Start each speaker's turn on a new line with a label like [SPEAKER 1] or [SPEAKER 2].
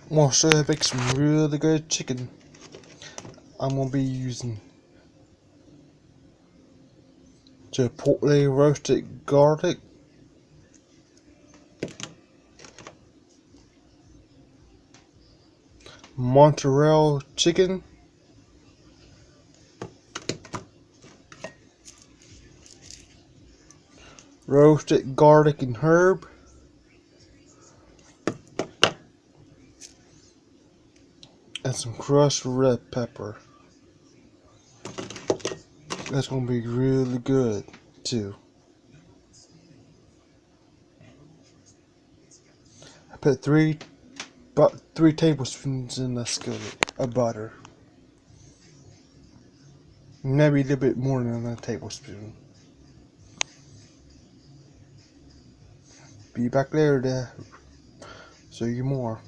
[SPEAKER 1] I'm gonna show you how to make some really good chicken. I'm gonna be using chipotle roasted garlic, mozzarella chicken, roasted garlic and herb, and some crushed red pepper. That's gonna be really good too. I put about 3 tablespoons in the skillet of butter. Maybe a little bit more than a tablespoon. Be back later to show you more.